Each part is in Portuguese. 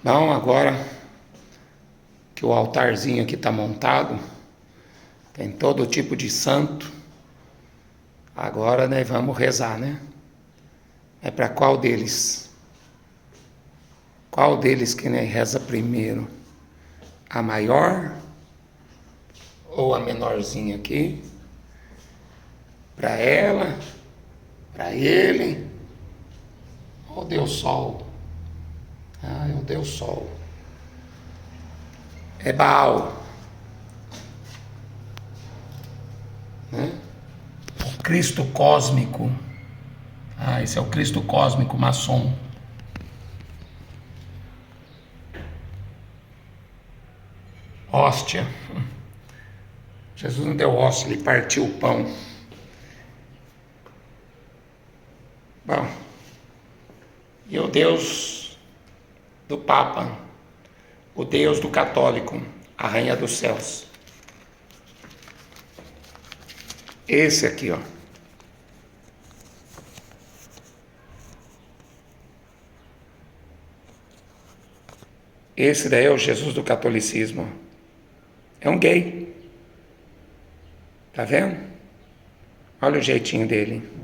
Bom, agora que o altarzinho aqui está montado, tem todo tipo de santo. Agora nós vamos rezar, né? É para qual deles? Qual deles que nós reza primeiro? A maior ou a menorzinha aqui? Para ela? Para ele? Ou Deus Sol? Ah, é o Deus Sol. É Baal. Né? O Cristo cósmico. Ah, esse é o Cristo cósmico maçom. Hóstia. Jesus não deu hóstia, ele partiu o pão. Bom, e o Deus do Papa, o Deus do católico, a Rainha dos Céus. Esse aqui, ó. Esse daí é o Jesus do catolicismo. É um gay. Tá vendo? Olha o jeitinho dele.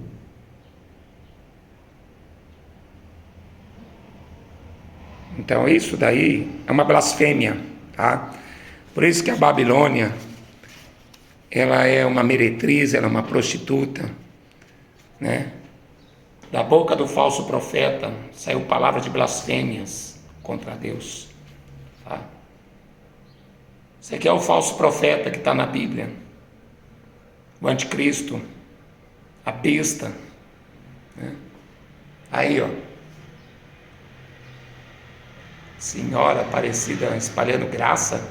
Então isso daí é uma blasfêmia, tá? Por isso que a Babilônia, ela é uma meretriz, ela é uma prostituta, né? Da boca do falso profeta saiu palavra de blasfêmias contra Deus, tá? Esse aqui é o falso profeta que está na Bíblia, o anticristo, a besta, né? Aí, ó, Senhora Aparecida espalhando graça.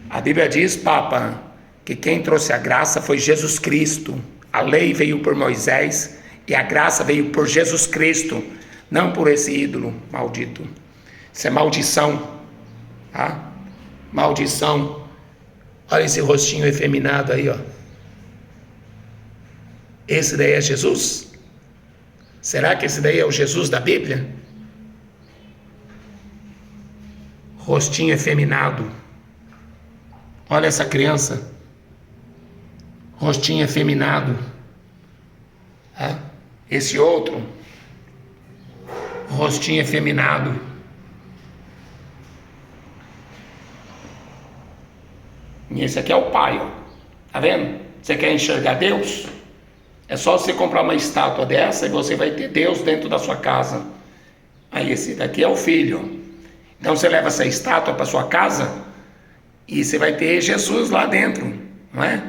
A Bíblia diz, Papa, que quem trouxe a graça foi Jesus Cristo. A lei veio por Moisés e a graça veio por Jesus Cristo, não por esse ídolo maldito. Isso é maldição, tá? Maldição. Olha esse rostinho efeminado aí, ó. Esse daí é Jesus? Será que esse daí é o Jesus da Bíblia? Rostinho efeminado. Olha essa criança. Rostinho efeminado. Esse outro. Rostinho efeminado. E esse aqui é o pai, ó. Tá vendo? Você quer enxergar Deus? É só você comprar uma estátua dessa e você vai ter Deus dentro da sua casa. Aí esse daqui é o filho. Então você leva essa estátua para sua casa e você vai ter Jesus lá dentro, não é?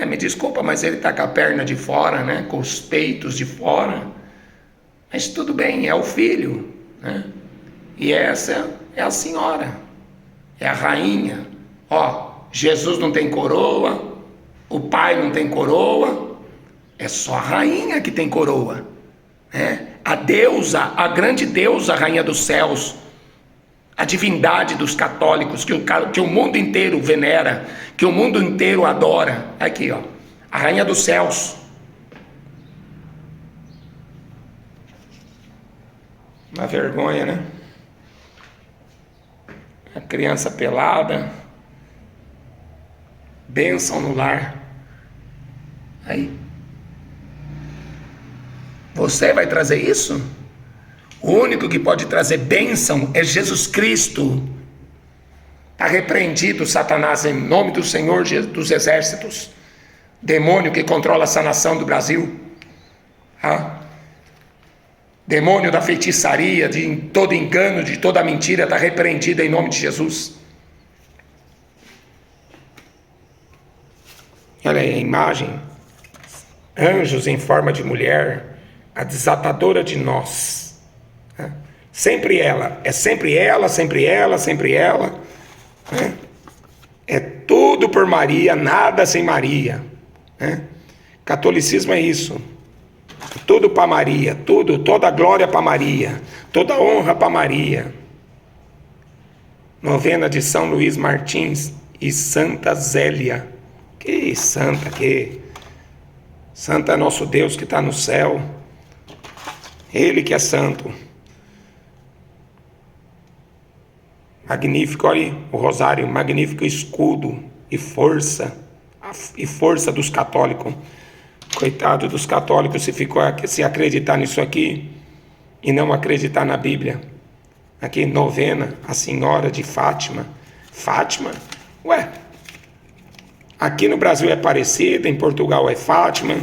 Me desculpa, mas ele está com a perna de fora, né? Com os peitos de fora. Mas tudo bem, é o filho, né? E essa é a senhora, é a rainha. Ó, Jesus não tem coroa, o pai não tem coroa, é só a rainha que tem coroa, né? A deusa, a grande deusa, a rainha dos céus, a divindade dos católicos, que o mundo inteiro venera, que o mundo inteiro adora. Aqui, ó, a rainha dos céus. Uma vergonha, né? A criança pelada, bênção no lar. Aí, você vai trazer isso? O único que pode trazer bênção é Jesus Cristo. Está repreendido, Satanás, em nome do Senhor dos Exércitos. Demônio que controla essa nação do Brasil. Demônio da feitiçaria, de todo engano, de toda mentira, está repreendido em nome de Jesus. Olha aí a imagem. Anjos em forma de mulher, a desatadora de nós. Sempre ela, é sempre ela, sempre ela, sempre ela, né? É tudo por Maria, nada sem Maria, né? Catolicismo é isso, tudo para Maria, tudo, toda a glória para Maria, toda a honra para Maria. Novena de São Luís Martins e Santa Zélia. Que santa, que santa é nosso Deus que está no céu, Ele que é santo. Magnífico, olha o rosário, magnífico escudo e força dos católicos. Coitado dos católicos se acreditar nisso aqui e não acreditar na Bíblia. Aqui, novena, a Senhora de Fátima. Fátima? Ué, aqui no Brasil é Aparecida, em Portugal é Fátima,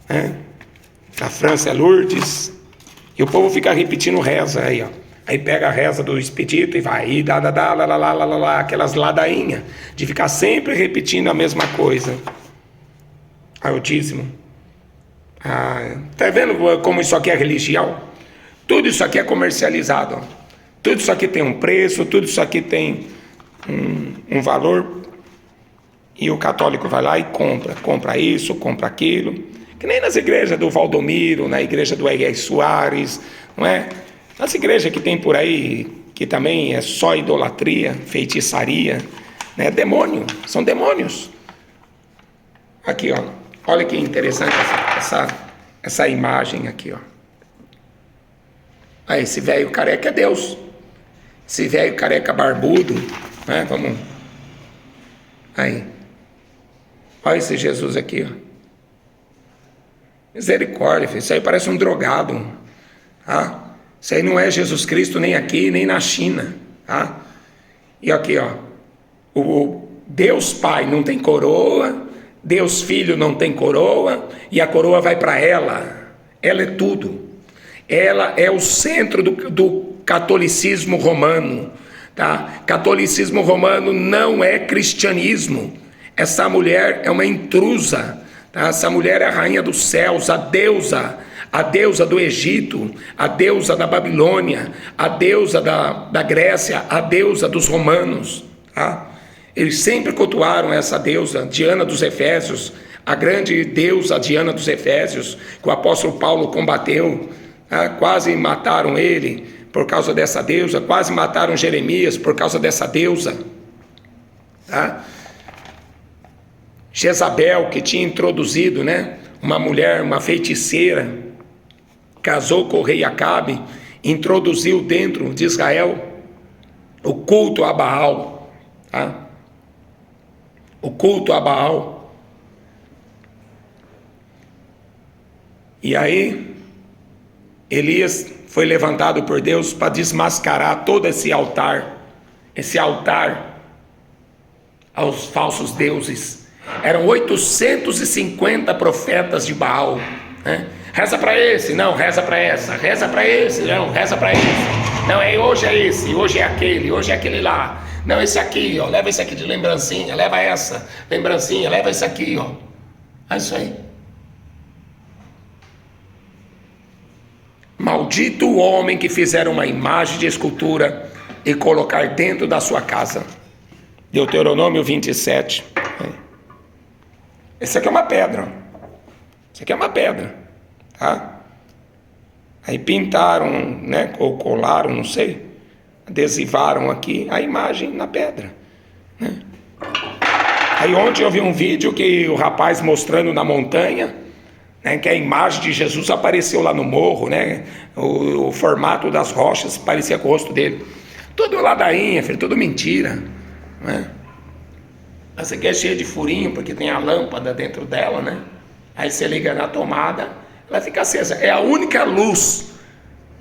né? Na França é Lourdes, e o povo fica repetindo reza aí, ó. Aí pega a reza do expedito e vai, e dá, lá, aquelas ladainhas, de ficar sempre repetindo a mesma coisa. Aí o dízimo. Tá vendo como isso aqui é religião? Tudo isso aqui é comercializado, ó. Tudo isso aqui tem um preço, tudo isso aqui tem um valor, e o católico vai lá e compra isso, compra aquilo, que nem nas igrejas do Valdomiro, na igreja do R.R. Soares, não é? Nas igrejas que tem por aí, que também é só idolatria, feitiçaria, né? Demônio, são demônios. Aqui, ó, olha que interessante essa imagem aqui, ó. Aí, esse velho careca é Deus. Esse velho careca barbudo, né? Vamos. Aí. Olha esse Jesus aqui, ó. Misericórdia, filho. Isso aí parece um drogado. Tá? Isso aí não é Jesus Cristo nem aqui, nem na China. Tá? E aqui, ó. O Deus Pai não tem coroa. Deus Filho não tem coroa. E a coroa vai para ela. Ela é tudo. Ela é o centro do catolicismo romano. Tá? Catolicismo romano não é cristianismo. Essa mulher é uma intrusa. Tá? Essa mulher é a rainha dos céus, a deusa do Egito, a deusa da Babilônia, a deusa da Grécia, a deusa dos romanos. Tá? Eles sempre cultuaram essa deusa, Diana dos Efésios, a grande deusa Diana dos Efésios, que o apóstolo Paulo combateu. Tá? Quase mataram ele por causa dessa deusa, quase mataram Jeremias por causa dessa deusa. Tá? Jezabel, que tinha introduzido, né, uma mulher, uma feiticeira, casou com o rei Acabe, introduziu dentro de Israel o culto a Baal. Tá? O culto a Baal. E aí, Elias foi levantado por Deus para desmascarar todo esse altar aos falsos deuses. Eram 850 profetas de Baal, né? Reza para esse, não, reza para essa, reza para esse, não, reza para esse, não, hoje é esse, hoje é aquele lá, não, esse aqui, ó, leva esse aqui de lembrancinha, leva essa lembrancinha, leva esse aqui, ó. É isso aí. Maldito o homem que fizer uma imagem de escultura e colocar dentro da sua casa. Deuteronômio 27. Esse aqui é uma pedra. Isso aqui é uma pedra. Tá? Aí pintaram, né, ou colaram, não sei, adesivaram aqui a imagem na pedra. Né? Aí ontem eu vi um vídeo que o rapaz mostrando na montanha, né, que a imagem de Jesus apareceu lá no morro, né? O formato das rochas parecia com o rosto dele. Tudo ladainha, filho, tudo mentira. Né? Essa aqui é cheia de furinho, porque tem a lâmpada dentro dela, né? Aí você liga na tomada, ela fica acesa. É a única luz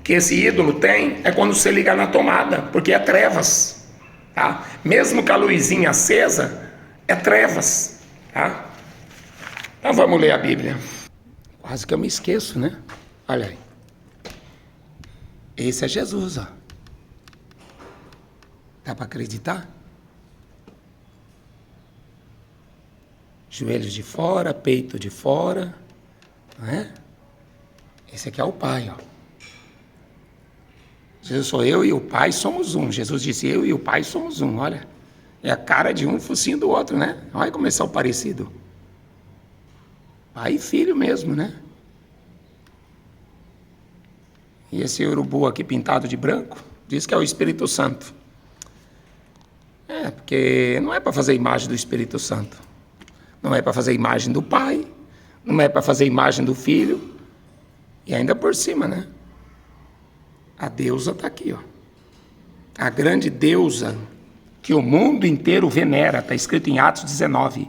que esse ídolo tem, é quando você liga na tomada, porque é trevas. Tá? Mesmo com a luzinha acesa, é trevas. Tá? Então vamos ler a Bíblia. Quase que eu me esqueço, né? Olha aí. Esse é Jesus, ó. Dá para acreditar? Joelhos de fora, peito de fora, não é? Esse aqui é o Pai, ó. Jesus sou eu e o Pai somos um. Jesus disse, eu e o Pai somos um, olha. É a cara de um e o focinho do outro, né? Olha como é o parecido. Pai e filho mesmo, né? E esse urubu aqui pintado de branco, diz que é o Espírito Santo. É, porque não é para fazer imagem do Espírito Santo. Não é para fazer imagem do Pai, não é para fazer imagem do Filho, e ainda por cima, né? A deusa está aqui, ó. A grande deusa que o mundo inteiro venera, está escrito em Atos 19.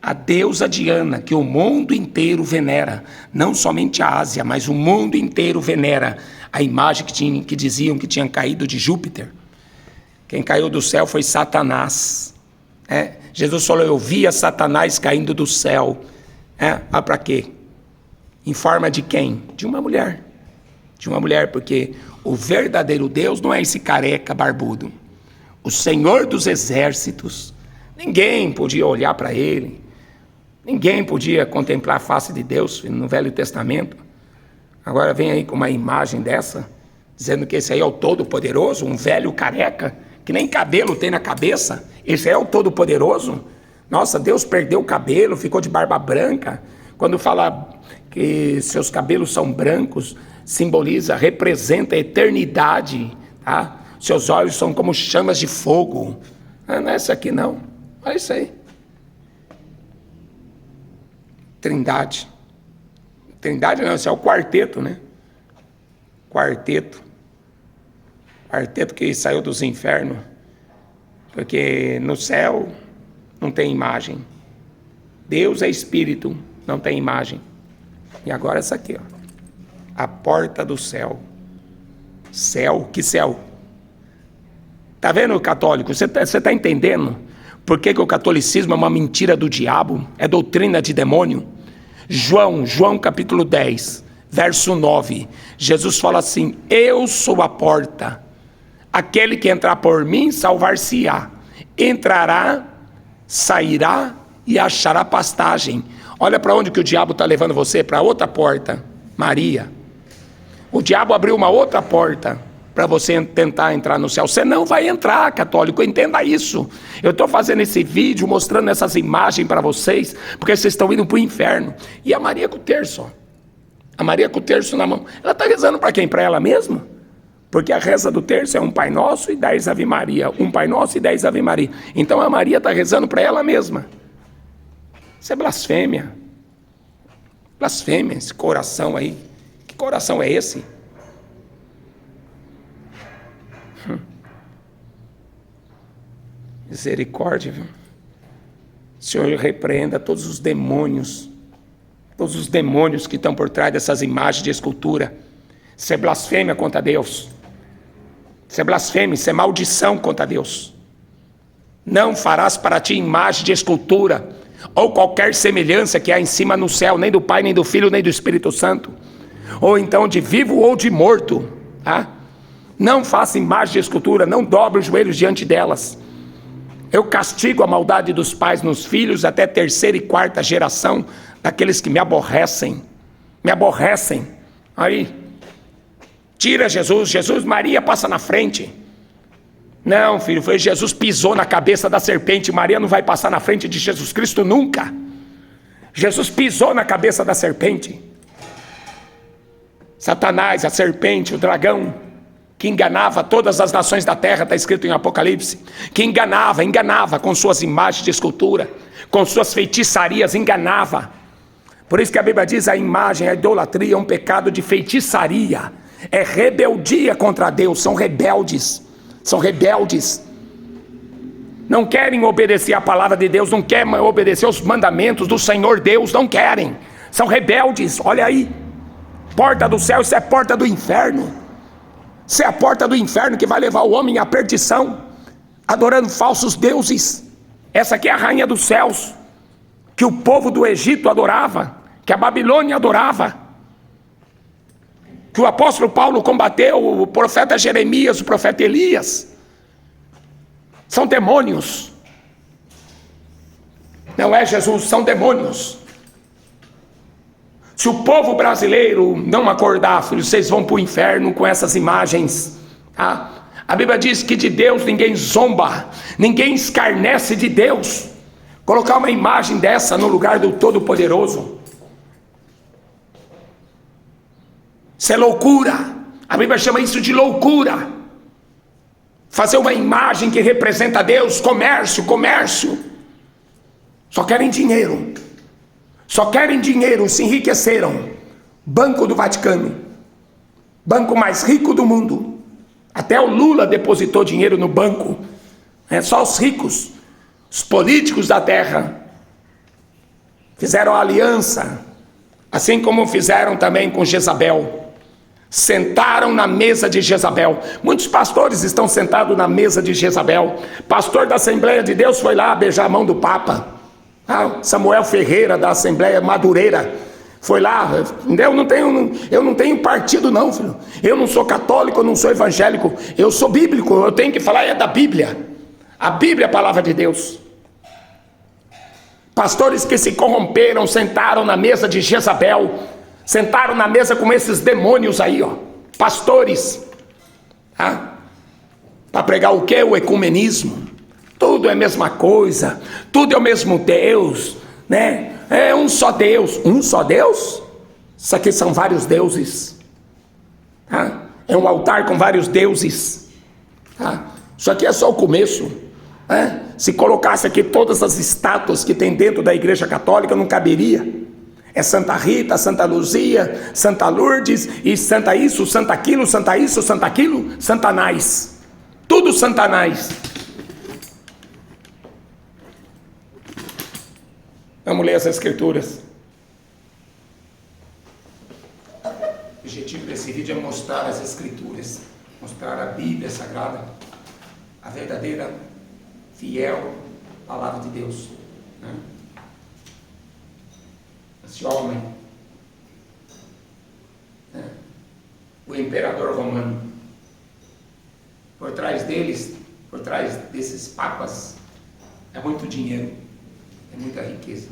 A deusa Diana, que o mundo inteiro venera, não somente a Ásia, mas o mundo inteiro venera a imagem que diziam que tinha caído de Júpiter. Quem caiu do céu foi Satanás. Jesus falou, eu via Satanás caindo do céu. Mas para quê? Em forma de quem? De uma mulher. De uma mulher, porque o verdadeiro Deus não é esse careca barbudo. O Senhor dos exércitos. Ninguém podia olhar para ele. Ninguém podia contemplar a face de Deus no Velho Testamento. Agora vem aí com uma imagem dessa, dizendo que esse aí é o Todo-Poderoso, um velho careca, que nem cabelo tem na cabeça. Esse é o Todo-Poderoso? Nossa, Deus perdeu o cabelo, ficou de barba branca. Quando fala que seus cabelos são brancos, simboliza, representa a eternidade, tá? Seus olhos são como chamas de fogo. Não é isso aqui não, olha isso aí. Trindade. Trindade não, isso é o quarteto, né? Quarteto que saiu dos infernos, porque no céu não tem imagem. Deus é espírito, não tem imagem. E agora essa aqui, ó. A porta do céu. Céu, que céu? Tá vendo, católico? Você tá entendendo por que o catolicismo é uma mentira do diabo? É doutrina de demônio? João capítulo 10, verso 9. Jesus fala assim, eu sou a porta. Aquele que entrar por mim, salvar-se-á. Entrará, sairá e achará pastagem. Olha para onde que o diabo está levando você, para outra porta, Maria. O diabo abriu uma outra porta para você tentar entrar no céu. Você não vai entrar, católico, entenda isso. Eu estou fazendo esse vídeo, mostrando essas imagens para vocês, porque vocês estão indo para o inferno. E a Maria com o terço, ó. A Maria com o terço na mão. Ela está rezando para quem? Para ela mesma? Porque a reza do terço é um Pai Nosso e 10 Ave Maria. Um Pai Nosso e 10 Ave Maria. Então a Maria está rezando para ela mesma. Isso é blasfêmia. Blasfêmia, esse coração aí. Que coração é esse? Misericórdia, viu? Senhor, repreenda todos os demônios que estão por trás dessas imagens de escultura. Isso é blasfêmia contra Deus. Isso é blasfêmia, isso é maldição contra Deus. Não farás para ti imagem de escultura, ou qualquer semelhança que há em cima no céu, nem do Pai, nem do Filho, nem do Espírito Santo, ou então de vivo ou de morto, tá? Não faça imagem de escultura, não dobre os joelhos diante delas. Eu castigo a maldade dos pais nos filhos até terceira e quarta geração daqueles que me aborrecem. Me aborrecem. Aí, tira Jesus, Maria passa na frente. Não, filho, foi Jesus pisou na cabeça da serpente. Maria não vai passar na frente de Jesus Cristo nunca. Jesus pisou na cabeça da serpente. Satanás, a serpente, o dragão, que enganava todas as nações da terra, está escrito em Apocalipse, que enganava com suas imagens de escultura, com suas feitiçarias, enganava. Por isso que a Bíblia diz, a imagem, a idolatria é um pecado de feitiçaria, é rebeldia contra Deus, são rebeldes, não querem obedecer a palavra de Deus, não querem obedecer os mandamentos do Senhor Deus, não querem, são rebeldes. Olha aí, porta do céu, isso é porta do inferno. Isso é a porta do inferno que vai levar o homem à perdição, adorando falsos deuses. Essa aqui é a rainha dos céus, que o povo do Egito adorava, que a Babilônia adorava, que o apóstolo Paulo combateu, o profeta Jeremias, o profeta Elias. São demônios. Não é Jesus, são demônios. Se o povo brasileiro não acordar, filhos, vocês vão para o inferno com essas imagens. Tá? A Bíblia diz que de Deus ninguém zomba, ninguém escarnece de Deus. Colocar uma imagem dessa no lugar do Todo-Poderoso, isso é loucura. A Bíblia chama isso de loucura. Fazer uma imagem que representa Deus, comércio. Só querem dinheiro. Se enriqueceram. Banco do Vaticano, banco mais rico do mundo, Até o Lula depositou dinheiro no banco. Só os ricos, os políticos da terra, fizeram aliança, assim como fizeram também com Jezabel. Sentaram na mesa de Jezabel. Muitos pastores estão sentados na mesa de Jezabel. Pastor da Assembleia de Deus foi lá beijar a mão do Papa. Samuel Ferreira, da Assembleia Madureira, foi lá. Eu não tenho partido não, filho. Eu não sou católico, eu não sou evangélico. Eu sou bíblico, eu tenho que falar da Bíblia. A Bíblia é a palavra de Deus. Pastores que se corromperam, sentaram na mesa de Jezabel, sentaram na mesa com esses demônios aí, pastores, para pregar o quê? O ecumenismo. Tudo é a mesma coisa, tudo é o mesmo Deus, né? É um só Deus. Um só Deus? Isso aqui são vários deuses. É um altar com vários deuses. Isso aqui é só o começo. Se colocasse aqui todas as estátuas que tem dentro da Igreja Católica, não caberia. É Santa Rita, Santa Luzia, Santa Lourdes, e Santa isso, Santa aquilo, Santa isso, Santa aquilo, Santanás. Tudo Santanás. Vamos ler as Escrituras. O objetivo desse vídeo é mostrar as Escrituras, mostrar a Bíblia Sagrada, a verdadeira, fiel palavra de Deus. Esse homem, o imperador romano, por trás deles, por trás desses papas, é muito dinheiro, é muita riqueza.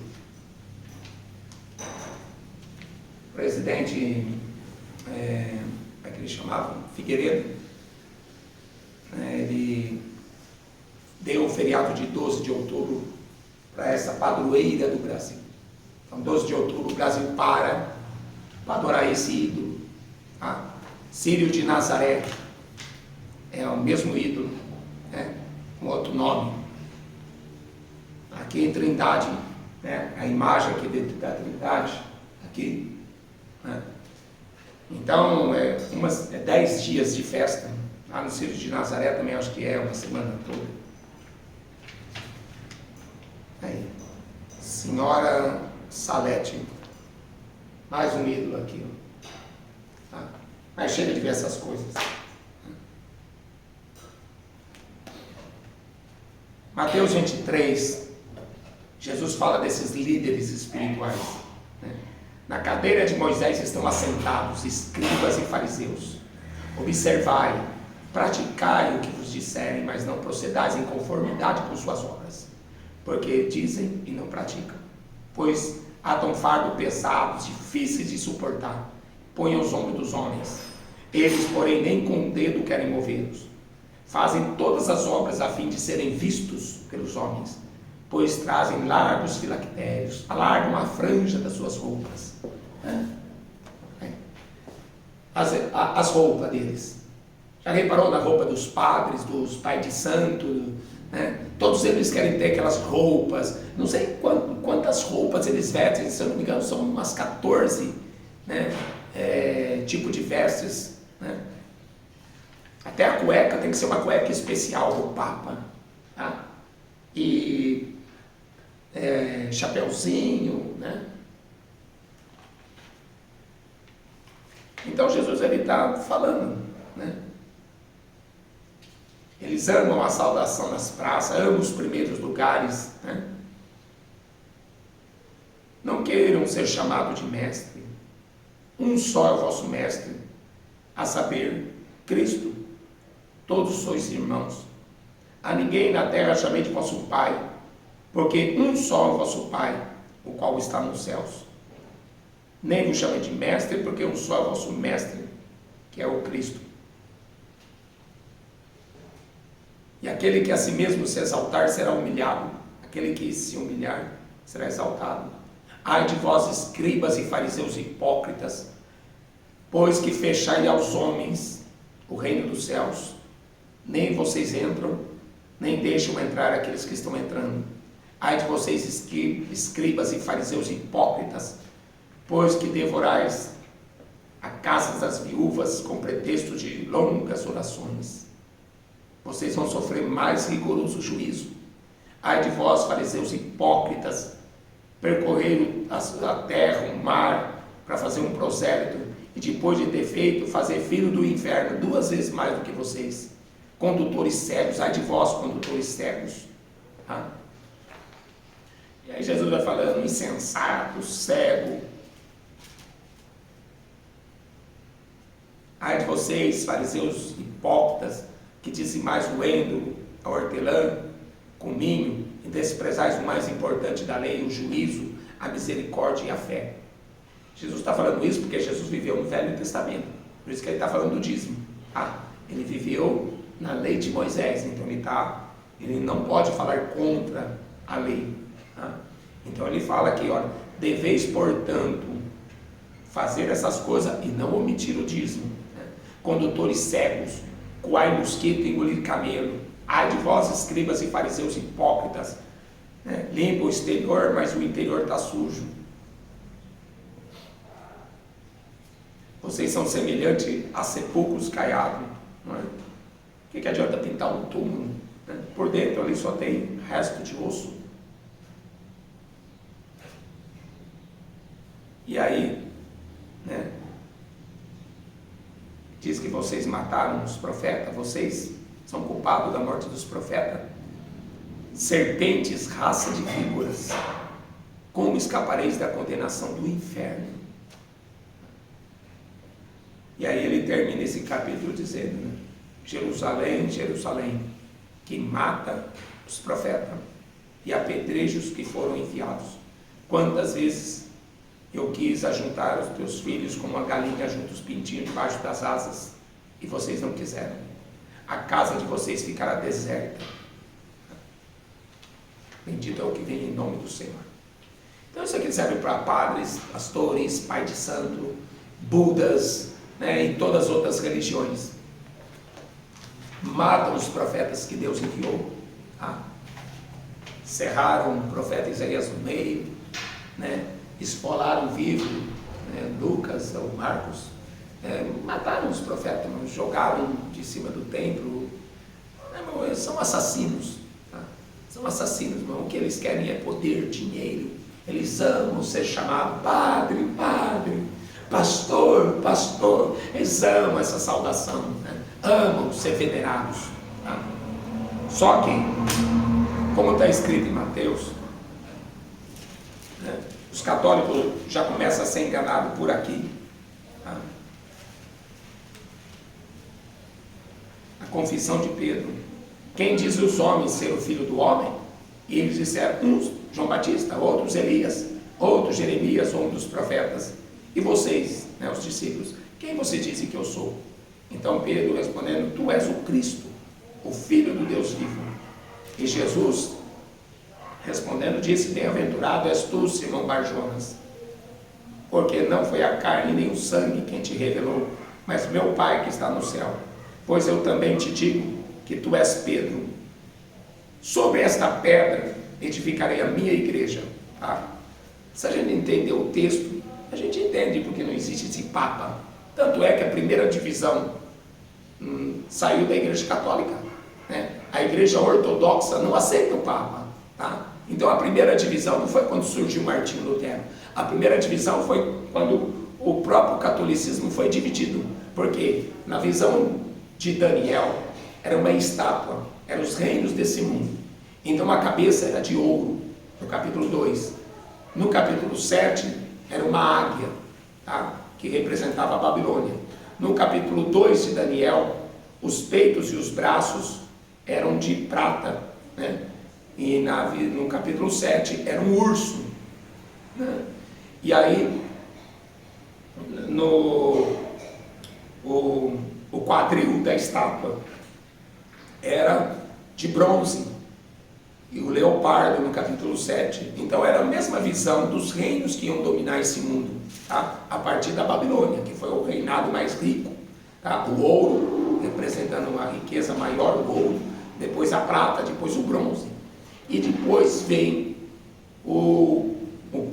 O presidente, como é que ele chamava? Figueiredo, ele deu o feriado de 12 de outubro para essa padroeira do Brasil. Então, 12 de outubro, o Brasil para adorar esse ídolo. Círio de Nazaré é o mesmo ídolo, com outro nome. Aqui em Trindade, a imagem aqui da Trindade, aqui. Então, é 10 dias de festa. Lá no Círio de Nazaré também acho que é uma semana toda. Aí, Senhora Salete, mais um ídolo aqui, mas chega de ver essas coisas. Mateus 23, Jesus fala desses líderes espirituais. Na cadeira de Moisés estão assentados escribas e fariseus. Observai, praticai o que vos disserem, mas não procedais em conformidade com suas obras, porque dizem e não praticam. Pois atam fardo pesados, difíceis de suportar, põem aos ombros dos homens. Eles, porém, nem com o dedo querem movê-los. Fazem todas as obras a fim de serem vistos pelos homens, pois trazem largos filactérios, alargam a franja das suas roupas. As roupas deles. Já reparou na roupa dos padres, dos pais de santo? Todos eles querem ter aquelas roupas, não sei quantas roupas eles vestem, se eu não me engano são umas 14 tipos de vestes. Até a cueca tem que ser uma cueca especial do Papa. E chapeuzinho, Então Jesus está falando, Eles amam a saudação nas praças, amam os primeiros lugares, Não queiram ser chamados de mestre. Um só é o vosso mestre, a saber, Cristo. Todos sois irmãos. A ninguém na terra chamei de vosso Pai, porque um só é o vosso Pai, o qual está nos céus. Nem vos chamei de mestre, porque um só é o vosso mestre, que é o Cristo. E aquele que a si mesmo se exaltar será humilhado, aquele que se humilhar será exaltado. Ai de vós, escribas e fariseus hipócritas, pois que fechai aos homens o reino dos céus, nem vocês entram, nem deixam entrar aqueles que estão entrando. Ai de vocês, escribas e fariseus hipócritas, pois que devorais a casa das viúvas com pretexto de longas orações. vocês vão sofrer mais rigoroso juízo. Ai de vós, fariseus hipócritas, percorreram a terra, o mar, para fazer um prosélito, e depois de ter feito, fazer filho do inferno 2 vezes mais do que vocês. Condutores cegos, ai de vós, condutores cegos. Tá? E aí Jesus vai falando, insensato, cego. Ai de vocês, fariseus hipócritas, que dizimais o endo, a hortelã, cominho, e desprezais o mais importante da lei, o juízo, a misericórdia e a fé. Jesus está falando isso porque Jesus viveu no Velho Testamento. Por isso que ele está falando do dízimo. Ele viveu na lei de Moisés, então ele não pode falar contra a lei. Então ele fala aqui, olha, deveis, portanto, fazer essas coisas e não omitir o dízimo. Condutores cegos, coai mosquito e engolir camelo. Ai de vós, escribas e fariseus hipócritas, limpa o exterior, mas o interior está sujo. Vocês são semelhantes a sepulcros caiados. O que adianta pintar um túmulo? Por dentro ali só tem resto de osso. E aí, diz que vocês mataram os profetas, vocês são culpados da morte dos profetas. Serpentes, raça de víboras, como escapareis da condenação do inferno? E aí ele termina esse capítulo dizendo, Jerusalém, Jerusalém, que mata os profetas e apedreja os que foram enviados. Quantas vezes eu quis ajuntar os teus filhos como a galinha junta os pintinhos debaixo das asas, e vocês não quiseram. A casa de vocês ficará deserta. Bendito é o que vem em nome do Senhor. Então isso aqui serve para padres, pastores, pai de santo, budas, e todas as outras religiões. Matam os profetas que Deus enviou. Cerraram o profeta Isaías no meio, esfolaram vivo, Lucas ou Marcos, mataram os profetas, jogaram de cima do templo. Eles são assassinos. São assassinos, irmão. O que eles querem é poder, dinheiro. Eles amam ser chamados padre, padre, pastor, pastor. Eles amam essa saudação, amam ser venerados. Só que, como está escrito em Mateus, os católicos já começam a ser enganados por aqui. A confissão de Pedro. Quem diz os homens ser o filho do homem? E eles disseram, uns João Batista, outros Elias, outros Jeremias, ou um dos profetas. E vocês, os discípulos, quem você dizem que eu sou? Então Pedro respondendo, tu és o Cristo, o Filho do Deus vivo. E Jesus respondendo disse, bem-aventurado és tu, Simão Barjonas, porque não foi a carne nem o sangue quem te revelou, mas meu Pai que está no céu. Pois eu também te digo que tu és Pedro. Sobre esta pedra edificarei a minha igreja. Se a gente entender o texto, a gente entende porque não existe esse Papa. Tanto é que a primeira divisão saiu da Igreja Católica. A Igreja Ortodoxa não aceita o Papa. Então a primeira divisão não foi quando surgiu Martinho Lutero. A primeira divisão foi quando o próprio catolicismo foi dividido. Porque na visão de Daniel era uma estátua, eram os reinos desse mundo. Então a cabeça era de ouro, no capítulo 2. No capítulo 7 era uma águia, que representava a Babilônia. No capítulo 2 de Daniel, os peitos e os braços eram de prata, e no capítulo 7 era um urso, E aí o quadril da estátua era de bronze, e o leopardo no capítulo 7. Então era a mesma visão dos reinos que iam dominar esse mundo, a partir da Babilônia, que foi o reinado mais rico, o ouro representando uma riqueza maior, o ouro, depois a prata, depois o bronze, e depois vem o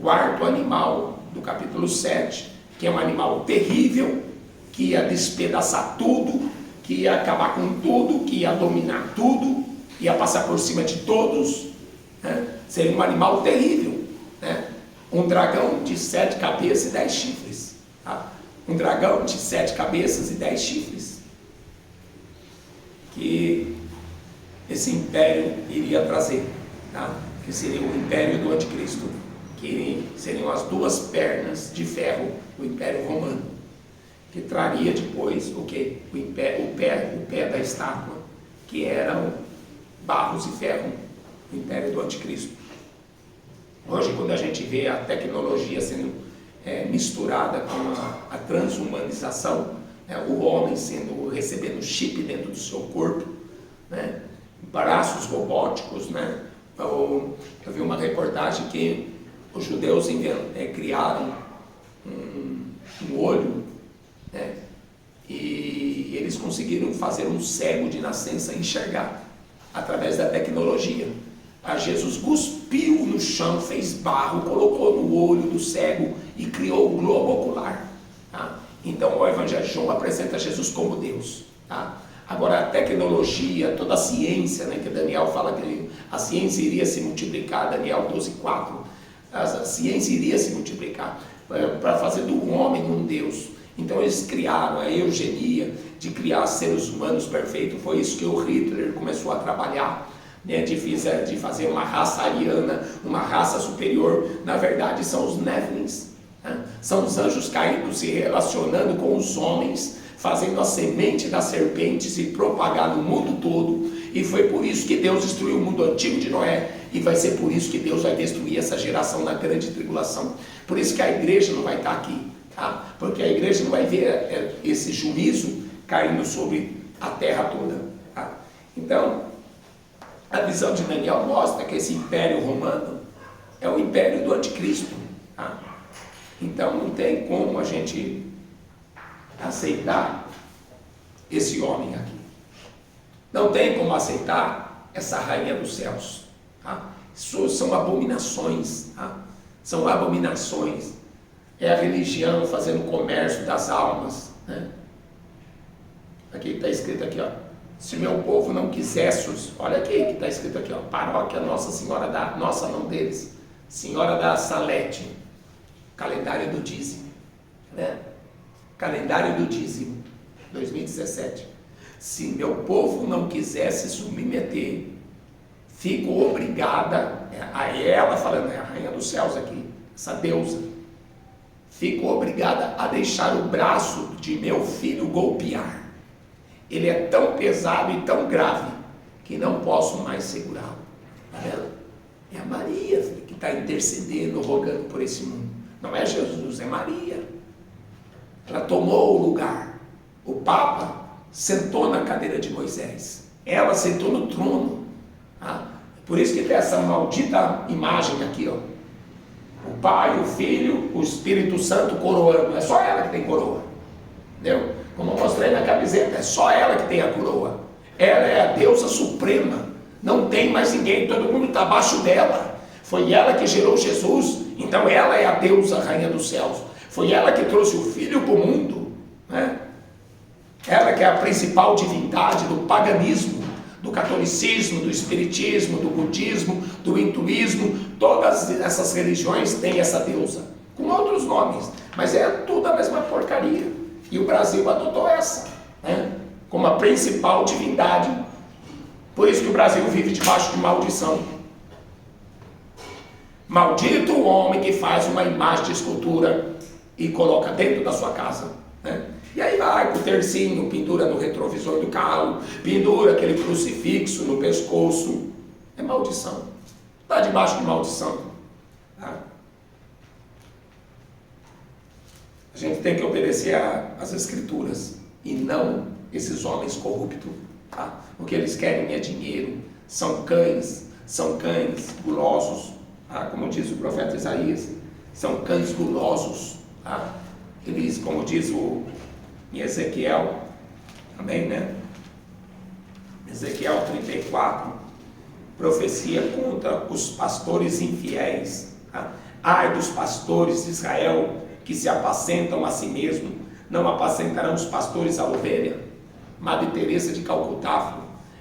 quarto animal do capítulo 7, que é um animal terrível, que ia despedaçar tudo, que que ia acabar com tudo, que ia dominar tudo, ia passar por cima de todos, né? Seria um animal terrível, né? Um dragão de 7 cabeças e 10 chifres, tá? Um dragão de 7 cabeças e 10 chifres, que esse império iria trazer, tá? Que seria o império do anticristo, que seriam as duas pernas de ferro do Império Romano, que traria depois o quê? O pé da estátua, que eram barros e ferro, o Império do Anticristo. Hoje, quando a gente vê a tecnologia sendo misturada com a transhumanização, né? O homem recebendo chip dentro do seu corpo, né? Braços robóticos, né? Eu vi uma reportagem que os judeus criaram um olho, né? E eles conseguiram fazer um cego de nascença enxergar através da tecnologia. A Jesus cuspiu no chão, fez barro, colocou no olho do cego e criou o globo ocular, tá? Então o Evangelho de João apresenta Jesus como Deus, tá? Agora a tecnologia, toda a ciência, né, que Daniel fala que a ciência iria se multiplicar, Daniel 12:4, a ciência iria se multiplicar para fazer do homem um Deus. Então eles criaram a eugenia de criar seres humanos perfeitos. Foi isso que o Hitler começou a trabalhar, né, de fazer uma raça ariana, uma raça superior. Na verdade são os Nephilims, né? São os anjos caídos se relacionando com os homens, fazendo a semente da serpente se propagar no mundo todo. E foi por isso que Deus destruiu o mundo antigo de Noé, e vai ser por isso que Deus vai destruir essa geração na grande tribulação. Por isso que a igreja não vai estar aqui, tá? Porque a igreja não vai ver esse juízo caindo sobre a terra toda, tá? Então a visão de Daniel mostra que esse império romano é o império do anticristo, tá? Então não tem como a gente aceitar esse homem aqui. Não tem como aceitar essa rainha dos céus, tá? Isso são abominações, tá? São abominações. É a religião fazendo comércio das almas, né? Aqui está escrito aqui, ó. Se meu povo não quisesse, olha aqui que está escrito aqui, ó, paróquia Nossa Senhora da, nossa não deles, Senhora da Salete, calendário do dízimo, né? Calendário do dízimo, 2017. Se meu povo não quisesse submeter, fico obrigada, a ela falando, é a rainha dos céus aqui, essa deusa, fico obrigada a deixar o braço de meu filho golpear. Ele é tão pesado e tão grave que não posso mais segurá-lo. Tá vendo? É a Maria, filho, que está intercedendo, rogando por esse mundo. Não é Jesus, é Maria. Ela tomou o lugar. O Papa sentou na cadeira de Moisés. Ela sentou no trono. Tá? Por isso que tem essa maldita imagem aqui, ó. O Pai, o Filho, o Espírito Santo coroando. É só ela que tem coroa. Entendeu? Como eu mostrei na camiseta, é só ela que tem a coroa. Ela é a deusa suprema. Não tem mais ninguém, todo mundo está abaixo dela. Foi ela que gerou Jesus, então ela é a deusa, a rainha dos céus. Foi ela que trouxe o Filho para o mundo, né? Ela que é a principal divindade do paganismo, do catolicismo, do espiritismo, do budismo, do hinduísmo. Todas essas religiões têm essa deusa, com outros nomes, mas é tudo a mesma porcaria. E o Brasil adotou essa, né, como a principal divindade. Por isso que o Brasil vive debaixo de maldição. Maldito o homem que faz uma imagem de escultura e coloca dentro da sua casa, né? E aí vai com o tercinho, pendura no retrovisor do carro, pendura aquele crucifixo no pescoço. É maldição. Está debaixo de maldição, tá? A gente tem que obedecer às escrituras e não esses homens corruptos, tá? O que eles querem é dinheiro, são cães gulosos, tá? Como diz o profeta Isaías, são cães gulosos, tá? Eles, como diz em Ezequiel, também, né? Ezequiel 34, profecia contra os pastores infiéis, tá? Ai dos pastores de Israel, que se apacentam a si mesmo, não apacentarão os pastores a ovelha. Madre Teresa de Calcutá,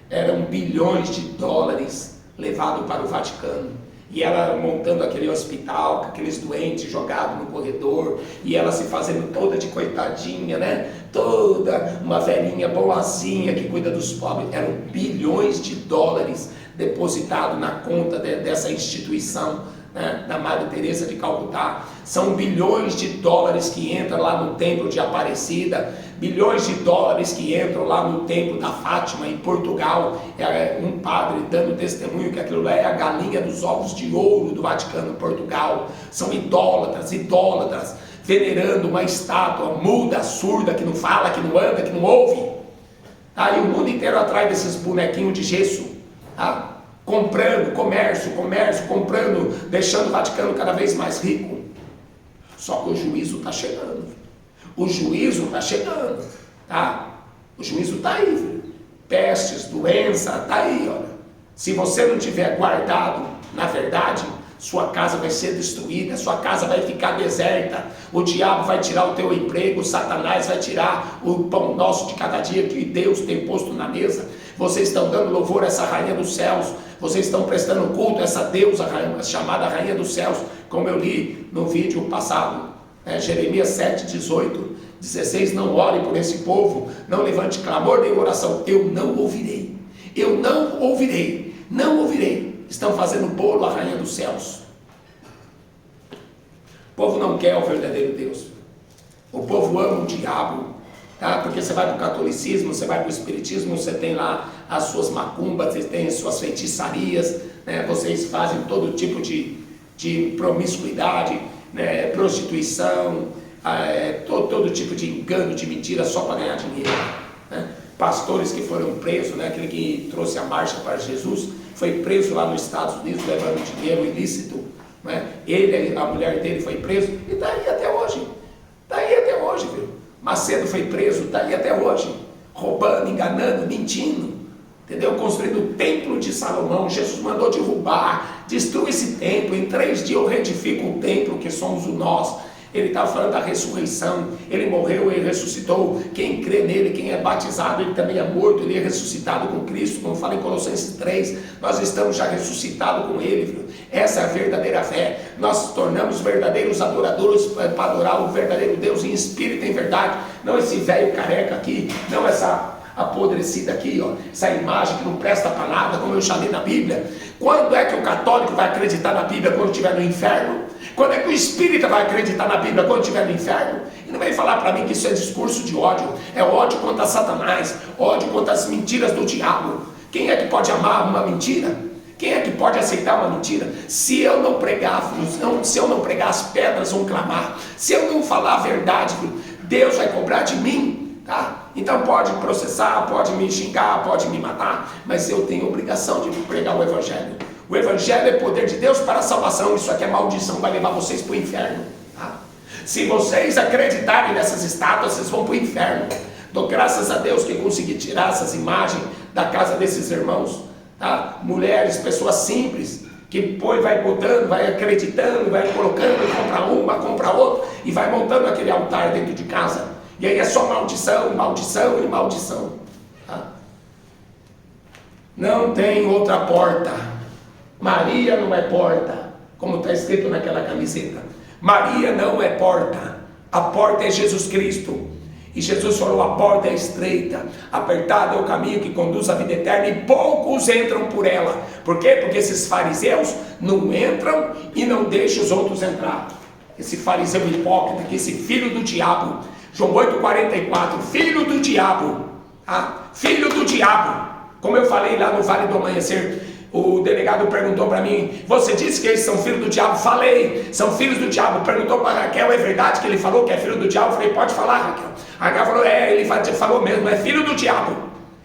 eram bilhões de dólares levados para o Vaticano. E ela montando aquele hospital, com aqueles doentes jogados no corredor, e ela se fazendo toda de coitadinha, né? Toda uma velhinha boazinha que cuida dos pobres. Eram bilhões de dólares depositados na conta dessa instituição, né, da Madre Teresa de Calcutá. São bilhões de dólares que entram lá no templo de Aparecida, bilhões de dólares que entram lá no templo da Fátima em Portugal. É um padre dando testemunho que aquilo lá é a galinha dos ovos de ouro do Vaticano, Portugal. São idólatras, venerando uma estátua muda, surda, que não fala, que não anda, que não ouve. Tá? E o mundo inteiro atrás desses bonequinhos de gesso, tá? Comprando, comércio, comprando, deixando o Vaticano cada vez mais rico. Só que o juízo está chegando. O juízo está chegando, tá? O juízo está aí, filho. Pestes, doença, está aí, olha. Se você não tiver guardado, na verdade, sua casa vai ser destruída, sua casa vai ficar deserta, o diabo vai tirar o teu emprego, Satanás vai tirar o pão nosso de cada dia que Deus tem posto na mesa. Vocês estão dando louvor a essa rainha dos céus, vocês estão prestando culto a essa deusa chamada rainha dos céus, como eu li no vídeo passado, Jeremias 7, 18, 16, não ore por esse povo, não levante clamor nem oração, eu não ouvirei, não ouvirei. Estão fazendo bolo à rainha dos céus. O povo não quer o verdadeiro Deus. O povo ama o diabo, tá? Porque você vai para o catolicismo, você vai para o espiritismo, você tem lá as suas macumbas, você tem as suas feitiçarias, né? Vocês fazem todo tipo de promiscuidade, né? Prostituição, todo tipo de engano, de mentira, só para ganhar dinheiro, né? Pastores que foram presos, né? Aquele que trouxe a marcha para Jesus, foi preso lá nos Estados Unidos, levando dinheiro ilícito, né? Ele, a mulher dele foi preso, e está aí até hoje, viu? Macedo foi preso, está aí até hoje, roubando, enganando, mentindo, entendeu? Construindo o templo de Salomão. Jesus mandou derrubar, destrua esse templo, em 3 dias eu retifico o templo que somos o nós. Ele está falando da ressurreição, ele morreu e ressuscitou. Quem crê nele, quem é batizado, ele também é morto, ele é ressuscitado com Cristo, como fala em Colossenses 3, nós estamos já ressuscitados com ele, viu? Essa é a verdadeira fé. Nós nos tornamos verdadeiros adoradores para adorar o verdadeiro Deus em espírito e em verdade, não esse velho careca aqui, não essa apodrecida aqui, ó, essa imagem que não presta para nada, como eu já li na Bíblia. Quando é que o católico vai acreditar na Bíblia quando estiver no inferno? Quando é que o espírita vai acreditar na Bíblia quando estiver no inferno? E não vem falar para mim que isso é discurso de ódio. É ódio contra Satanás, ódio contra as mentiras do diabo. Quem é que pode amar uma mentira? Quem é que pode aceitar uma mentira? Se eu não pregar, se eu não pregar, as pedras vão clamar. Se eu não falar a verdade, Deus vai cobrar de mim, tá? Então pode processar, pode me xingar, pode me matar, mas eu tenho obrigação de pregar o Evangelho. O Evangelho é poder de Deus para a salvação. Isso aqui é maldição, vai levar vocês para o inferno, tá? Se vocês acreditarem nessas estátuas, vocês vão para o inferno. Dou graças a Deus que consegui tirar essas imagens da casa desses irmãos, tá? Mulheres, pessoas simples, que vai botando, vai acreditando, vai colocando, compra uma, compra outra, e vai montando aquele altar dentro de casa. E aí é só maldição, maldição e maldição, tá? Não tem outra porta. Maria não é porta, como está escrito naquela camiseta. Maria não é porta. A porta é Jesus Cristo. E Jesus falou, a porta é estreita, apertado é o caminho que conduz à vida eterna, e poucos entram por ela. Por quê? Porque esses fariseus não entram e não deixam os outros entrar. Esse fariseu hipócrita, que esse filho do diabo, João 8,44, filho do diabo, tá? Filho do diabo. Como eu falei lá no Vale do Amanhecer, o delegado perguntou para mim, você disse que eles são filhos do diabo? Falei, são filhos do diabo. Perguntou para Raquel, é verdade que ele falou que é filho do diabo? Eu falei, pode falar, Raquel. A Raquel falou, ele falou mesmo, é filho do diabo.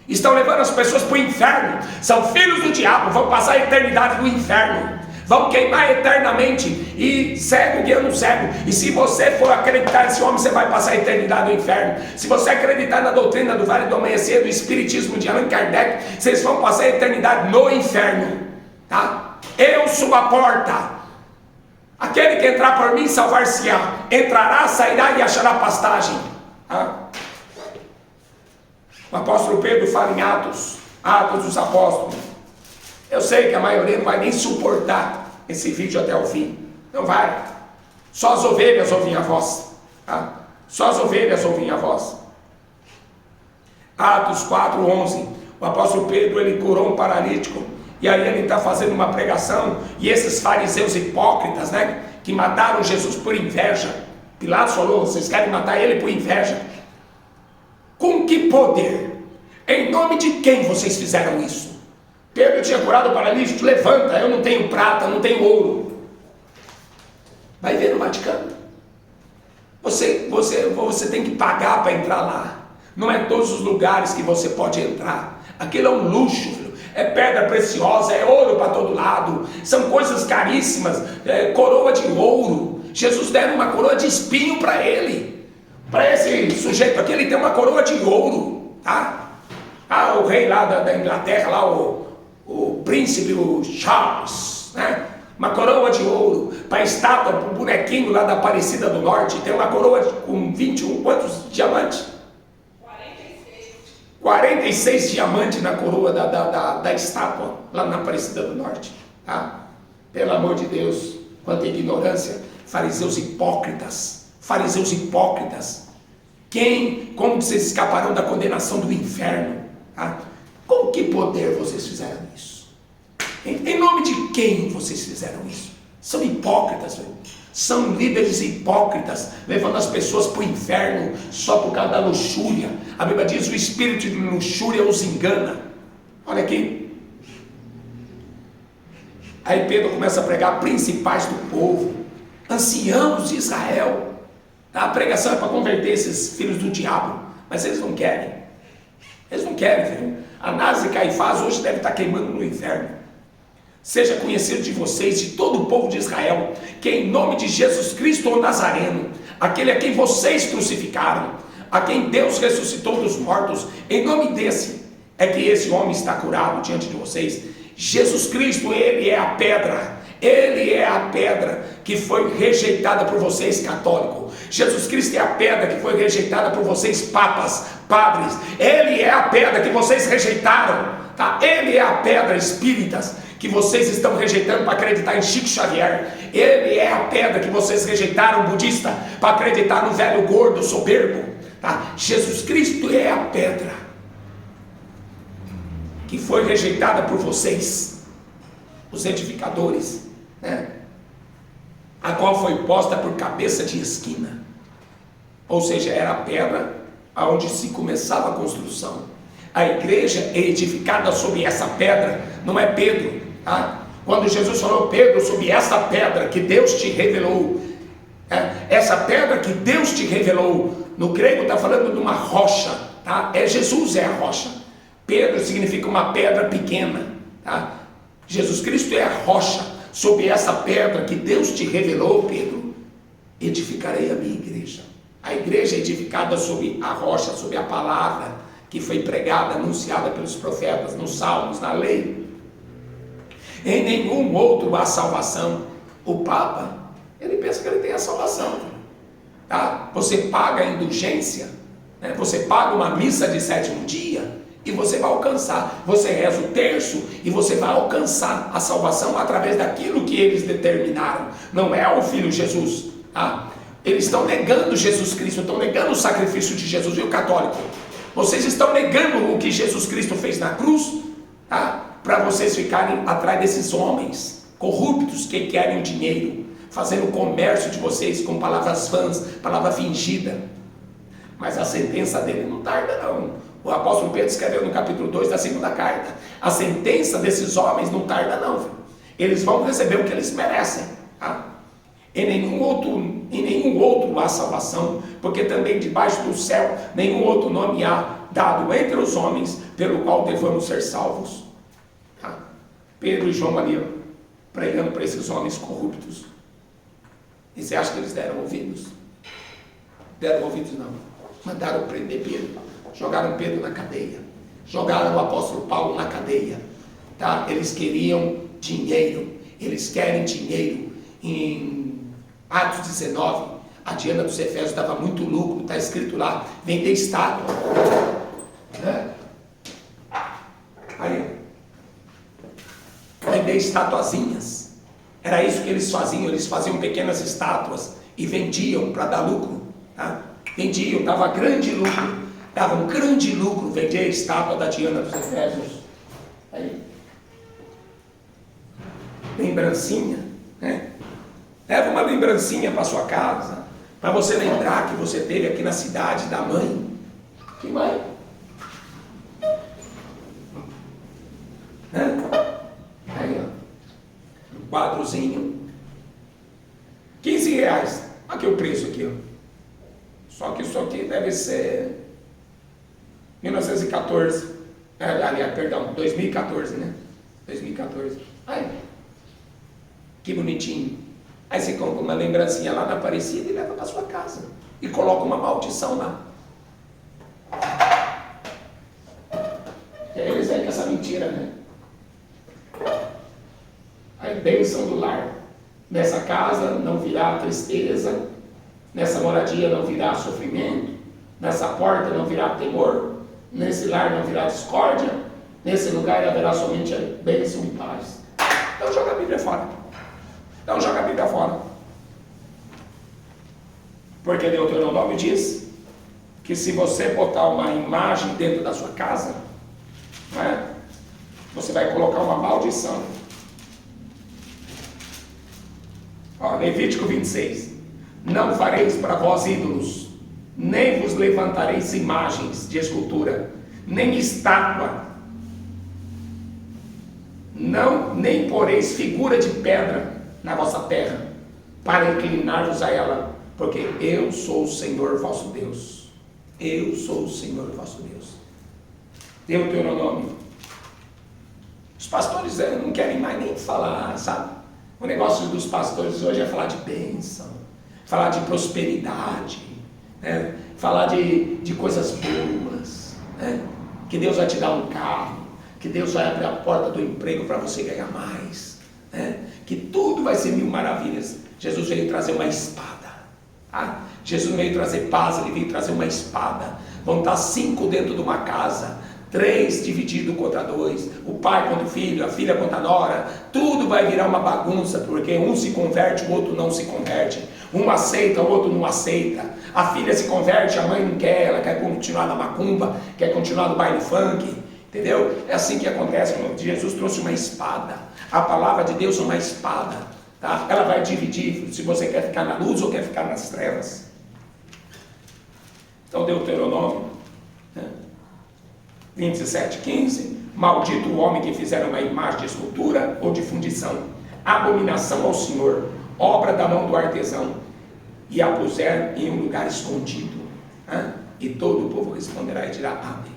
Estão levando as pessoas para o inferno, são filhos do diabo, vão passar a eternidade no inferno, vão queimar eternamente, e cego guiando cego. E se você for acreditar nesse homem, você vai passar a eternidade no inferno. Se você acreditar na doutrina do Vale do Amanhecer, do Espiritismo de Allan Kardec, vocês vão passar a eternidade no inferno, tá? Eu sou a porta. Aquele que entrar por mim salvar-se-á, entrará, sairá e achará pastagem, tá? O apóstolo Pedro fala em Atos dos Apóstolos. Eu sei que a maioria não vai nem suportar esse vídeo até o fim. Não vai. Só as ovelhas ouvem a voz. Tá? Só as ovelhas ouvem a voz. Atos 4:11. O apóstolo Pedro, ele curou um paralítico. E aí ele está fazendo uma pregação. E esses fariseus hipócritas, né, que mataram Jesus por inveja. Pilatos falou, vocês querem matar ele por inveja? Com que poder? Em nome de quem vocês fizeram isso? Pedro tinha curado o paralítico. Levanta, eu não tenho prata, não tenho ouro. Vai ver no Vaticano. Você tem que pagar para entrar lá. Não é todos os lugares que você pode entrar. Aquilo é um luxo, filho. É pedra preciosa, é ouro para todo lado. São coisas caríssimas, coroa de ouro. Jesus deu uma coroa de espinho para ele. Para esse sujeito aqui, ele tem uma coroa de ouro, tá? O rei lá da Inglaterra, lá o príncipe, o Charles, né? Uma coroa de ouro. Para a estátua, para o bonequinho lá da Aparecida do Norte, tem uma coroa com 21, quantos diamantes? 46 diamantes na coroa da estátua, lá na Aparecida do Norte, tá? Pelo amor de Deus, quanta ignorância. Fariseus hipócritas. Fariseus hipócritas. Como vocês escaparão da condenação do inferno? Tá? Com que poder vocês fizeram isso? Em nome de quem vocês fizeram isso? São hipócritas, velho. São líderes hipócritas, levando as pessoas para o inferno só por causa da luxúria. A Bíblia diz: o espírito de luxúria os engana. Olha aqui. Aí Pedro começa a pregar principais do povo, anciãos de Israel. A pregação é para converter esses filhos do diabo, mas eles não querem. Eles não querem, filho. Anás e Caifás hoje devem estar queimando no inferno. Seja conhecido de vocês, de todo o povo de Israel, que em nome de Jesus Cristo o Nazareno, aquele a quem vocês crucificaram, a quem Deus ressuscitou dos mortos, em nome desse, é que esse homem está curado diante de vocês. Jesus Cristo, ele é a pedra. Ele é a pedra que foi rejeitada por vocês, católicos. Jesus Cristo é a pedra que foi rejeitada por vocês, papas, padres. Ele é a pedra que vocês rejeitaram, tá? Ele é a pedra, espíritas, que vocês estão rejeitando para acreditar em Chico Xavier. Ele é a pedra que vocês rejeitaram, budista, para acreditar no velho gordo soberbo, tá? Jesus Cristo é a pedra que foi rejeitada por vocês, os edificadores, né? A qual foi posta por cabeça de esquina. Ou seja, era a pedra aonde se começava a construção. A igreja é edificada sobre essa pedra, não é Pedro, tá? Quando Jesus falou: Pedro, sobre essa pedra que Deus te revelou, essa pedra que Deus te revelou, no grego está falando de uma rocha, tá? Jesus é a rocha. Pedro significa uma pedra pequena, tá? Jesus Cristo é a rocha. Sobre essa pedra que Deus te revelou, Pedro, edificarei a minha igreja. A igreja é edificada sobre a rocha, sobre a palavra que foi pregada, anunciada pelos profetas, nos salmos, na lei. Em nenhum outro há salvação. O Papa, ele pensa que ele tem a salvação, tá? Você paga a indulgência, né? Você paga uma missa de sétimo dia e você vai alcançar. Você reza o terço e você vai alcançar a salvação através daquilo que eles determinaram. Não é o Filho Jesus, tá? Eles estão negando Jesus Cristo, estão negando o sacrifício de Jesus, viu, católico? Vocês estão negando o que Jesus Cristo fez na cruz, tá? Para vocês ficarem atrás desses homens corruptos que querem o dinheiro, fazendo o comércio de vocês com palavras vãs, palavra fingida. Mas a sentença dele não tarda, não. O apóstolo Pedro escreveu no capítulo 2 da segunda carta: a sentença desses homens não tarda, não, filho. Eles vão receber o que eles merecem, tá? Em nenhum outro há salvação, porque também debaixo do céu nenhum outro nome há dado entre os homens pelo qual devamos ser salvos, tá? Pedro e João ali, pregando para esses homens corruptos. E você acha que eles deram ouvidos? Deram ouvidos não. Mandaram prender Pedro, jogaram Pedro na cadeia, jogaram o apóstolo Paulo na cadeia, tá? Eles queriam dinheiro, eles querem dinheiro. Em Atos 19, a Diana dos Efésios dava muito lucro, está escrito lá: vender estátua. né? Vender estatuazinhas. Era isso que eles faziam. Eles faziam pequenas estátuas e vendiam para dar lucro. Tá? Vendiam, dava grande lucro. Dava um grande lucro vender a estátua da Diana dos Efésios. Aí. Lembrancinha, né? Leva uma lembrancinha para sua casa, para você lembrar que você teve aqui na cidade da mãe. Que mãe? Aí, ó. Um quadrozinho. R$15. Aqui o preço aqui, ó. Só que isso aqui deve ser 1914. Aliás, perdão, 2014, né? 2014. Aí. Que bonitinho. Aí você compra uma lembrancinha lá na Aparecida e leva para sua casa. E coloca uma maldição lá. E aí eles vêm com essa mentira, né? A bênção do lar. Nessa casa não virá tristeza. Nessa moradia não virá sofrimento. Nessa porta não virá temor. Nesse lar não virá discórdia. Nesse lugar haverá somente a bênção e paz. Então joga a Bíblia fora. Então joga a Bíblia fora. Porque Deuteronômio diz que se você botar uma imagem dentro da sua casa, não é? Você vai colocar uma maldição. Ó, Levítico 26. Não fareis para vós ídolos, nem vos levantareis imagens de escultura, nem estátua, não, nem poreis figura de pedra na vossa terra, para inclinar-vos a ela, porque eu sou o Senhor vosso Deus. Eu sou o Senhor vosso Deus. Deuteronômio. Os pastores não querem mais nem falar, sabe? O negócio dos pastores hoje é falar de bênção, falar de prosperidade, né? Falar de coisas boas, né? Que Deus vai te dar um carro, que Deus vai abrir a porta do emprego para você ganhar mais, né? Que tudo vai ser mil maravilhas. Jesus veio trazer uma espada, tá? Jesus veio trazer paz, ele veio trazer uma espada. Vão estar 5 dentro de uma casa, 3 dividido contra 2, o pai contra o filho, a filha contra a nora, tudo vai virar uma bagunça, porque um se converte, o outro não se converte, um aceita, o outro não aceita, a filha se converte, a mãe não quer, ela quer continuar na macumba, quer continuar no baile funk, entendeu? É assim que acontece. Jesus trouxe uma espada, a palavra de Deus é uma espada, tá? Ela vai dividir se você quer ficar na luz ou quer ficar nas trevas. Então Deuteronômio, né? 27:15. Maldito o homem que fizer uma imagem de escultura ou de fundição, abominação ao Senhor, obra da mão do artesão, e a puser em um lugar escondido. E todo o povo responderá e dirá amém.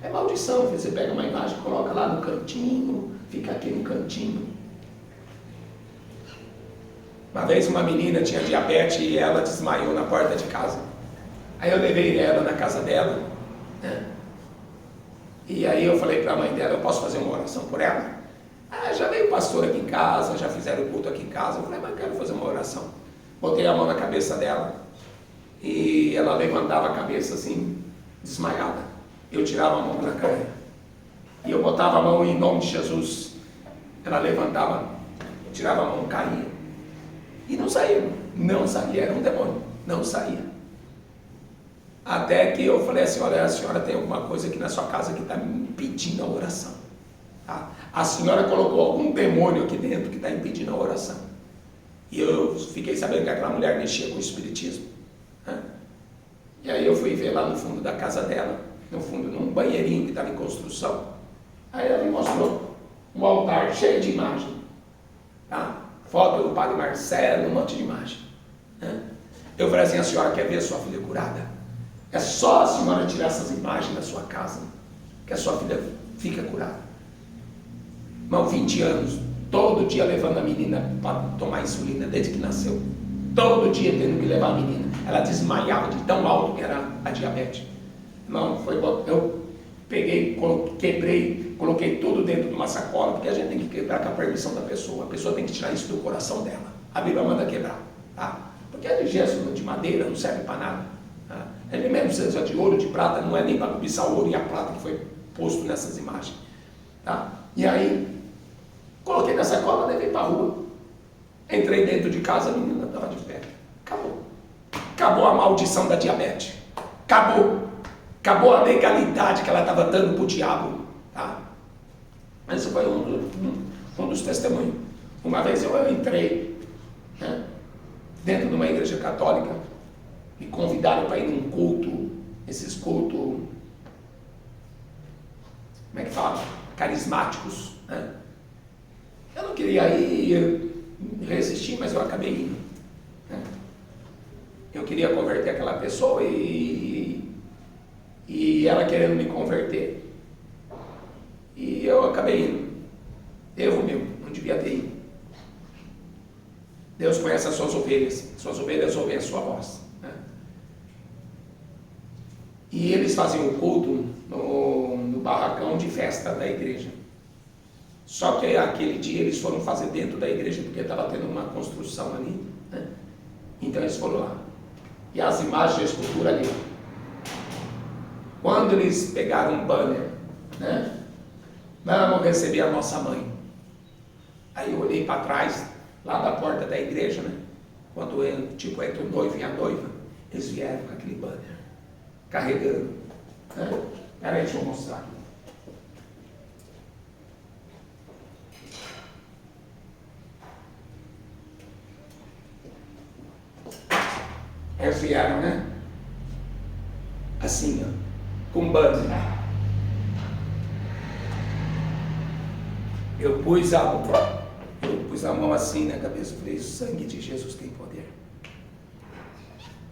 É maldição. Você pega uma imagem, coloca lá no cantinho, fica aqui no cantinho. Uma vez uma menina tinha diabetes e ela desmaiou na porta de casa. Aí eu levei ela na casa dela, né? E aí eu falei para a mãe dela, eu posso fazer uma oração por ela? Já veio o pastor aqui em casa, já fizeram o culto aqui em casa. Eu falei, mas eu quero fazer uma oração. Botei a mão na cabeça dela e ela levantava a cabeça assim, desmaiada. Eu tirava a mão da cara e eu botava a mão em nome de Jesus. Ela levantava, tirava a mão, caía. E não saía, era um demônio, não saía. Até que eu falei assim, olha, a senhora tem alguma coisa aqui na sua casa que está me impedindo a oração. Tá? A senhora colocou algum demônio aqui dentro que está impedindo a oração. E eu fiquei sabendo que aquela mulher mexia com o espiritismo. Né? E aí eu fui ver lá no fundo da casa dela, no fundo, num banheirinho que estava em construção. Aí ela me mostrou um altar cheio de imagem. Tá? Foto do padre Marcelo, um monte de imagem. Né? Eu falei assim, a senhora quer ver a sua filha curada? É só a senhora tirar essas imagens da sua casa, que a sua filha fica curada. Irmão, 20 anos, todo dia levando a menina para tomar insulina, desde que nasceu. Todo dia tendo que levar a menina. Ela desmaiava de tão alto que era a diabetes. Irmão, eu peguei, quebrei, coloquei tudo dentro de uma sacola, porque a gente tem que quebrar com a permissão da pessoa. A pessoa tem que tirar isso do coração dela. A Bíblia manda quebrar, tá? Porque é de gesso, de madeira, não serve para nada. Ele mesmo seja de ouro, de prata, não é nem para cobiçar o ouro e a prata que foi posto nessas imagens. Tá? E aí, coloquei na sacola, levei para a rua. Entrei dentro de casa, a menina estava de pé. Acabou. Acabou a maldição da diabetes. Acabou. Acabou a legalidade que ela estava dando para o diabo. Tá? Mas isso foi um dos testemunhos. Uma vez eu entrei, né, dentro de uma igreja católica, me convidaram para ir num culto, esses cultos, como é que fala? Carismáticos. Né? Eu não queria ir, eu resisti, mas eu acabei indo. Né? Eu queria converter aquela pessoa e ela querendo me converter. E eu acabei indo. Erro meu, não devia ter ido. Deus conhece as suas ovelhas ouvem a sua voz. Né? E eles faziam o culto no barracão de festa da igreja. Só que aquele dia eles foram fazer dentro da igreja, porque estava tendo uma construção ali. Né? Então eles foram lá. E as imagens de escultura ali. Quando eles pegaram um banner, né? Vamos receber a nossa mãe. Aí eu olhei para trás, lá da porta da igreja, né? Quando entra o noivo e a noiva, eles vieram com aquele banner, carregando. Né? Peraí, deixa eu mostrar aqui. Eles vieram, né? Assim, ó, com banner. Eu pus a mão assim na cabeça e falei, o sangue de Jesus tem poder.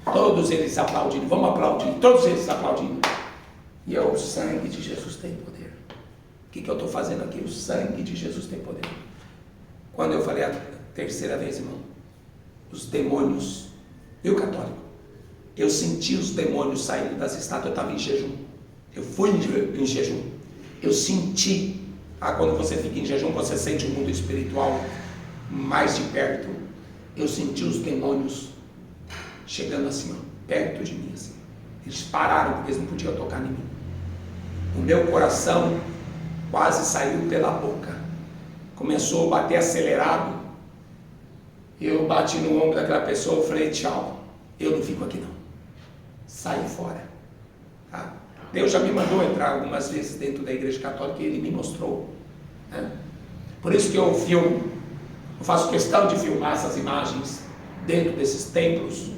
Todos eles aplaudindo, vamos aplaudir, todos eles aplaudindo. E o sangue de Jesus tem poder. O que eu estou fazendo aqui? O sangue de Jesus tem poder. Quando eu falei a terceira vez, irmão, os demônios, eu católico, eu senti os demônios saindo das estátuas, eu estava em jejum. Eu fui em jejum. Eu senti. Quando você fica em jejum, você sente o mundo espiritual mais de perto. Eu senti os demônios chegando assim, ó, perto de mim. Assim. Eles pararam porque eles não podiam tocar em mim. O meu coração quase saiu pela boca. Começou a bater acelerado. Eu bati no ombro daquela pessoa e falei, tchau, eu não fico aqui não. Sai fora. Tá? Deus já me mandou entrar algumas vezes dentro da igreja católica e Ele me mostrou. Né? Por isso que eu filmo, eu faço questão de filmar essas imagens dentro desses templos,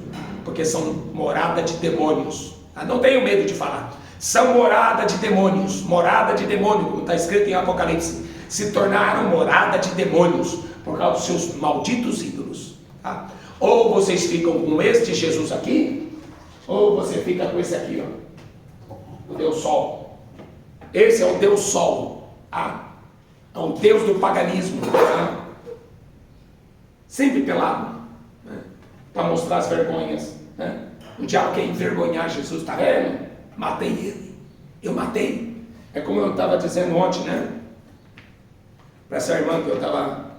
porque são morada de demônios. Tá? Não tenho medo de falar. São morada de demônios, como está escrito em Apocalipse. Se tornaram morada de demônios por causa dos seus malditos ídolos. Tá? Ou vocês ficam com este Jesus aqui, ou você fica com esse aqui, ó. O Deus Sol. Esse é o Deus Sol. É o Deus do paganismo. Tá? Sempre pelado. Né? Para mostrar as vergonhas. Né? O diabo quer envergonhar Jesus. Está vendo? Matei ele. Eu matei. É como eu estava dizendo ontem, né? Para essa irmã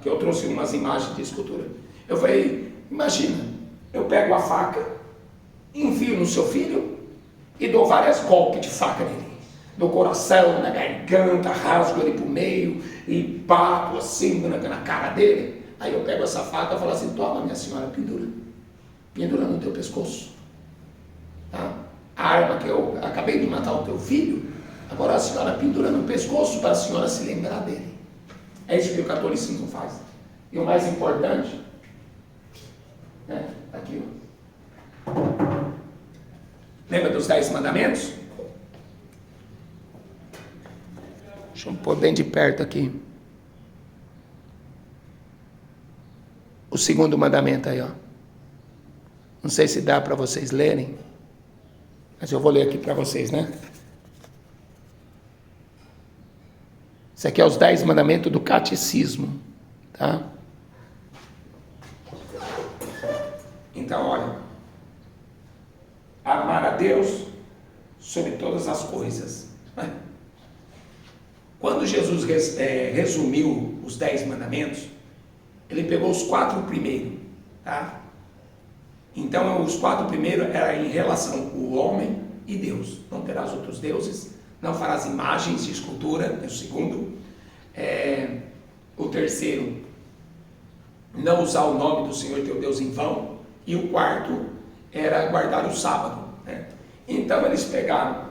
que eu trouxe umas imagens de escultura. Eu falei, imagina, eu pego a faca, enfio no seu filho e dou vários golpes de faca nele. No coração, na garganta, rasgo ele pro meio e bato assim na cara dele. Aí eu pego essa faca e falo assim, toma minha senhora, pendura. Pendura no teu pescoço. Tá? A arma que eu acabei de matar o teu filho, agora a senhora pendura no pescoço para a senhora se lembrar dele. É isso que o catolicismo faz. E o mais importante, né? Aqui, ó. Lembra dos 10 mandamentos? Deixa eu pôr bem de perto aqui. O segundo mandamento aí, ó. Não sei se dá para vocês lerem, mas eu vou ler aqui para vocês, né? Isso aqui é os 10 mandamentos do catecismo, tá? Então, olha. Amar a Deus sobre todas as coisas. Quando Jesus resumiu os 10 mandamentos, ele pegou os 4 primeiros, tá? Então, os 4 primeiros eram em relação ao homem e Deus. Não terás outros deuses, não farás imagens de escultura, é o segundo. O terceiro, não usar o nome do Senhor teu Deus em vão. E o quarto era guardar o sábado, né? Então, eles pegaram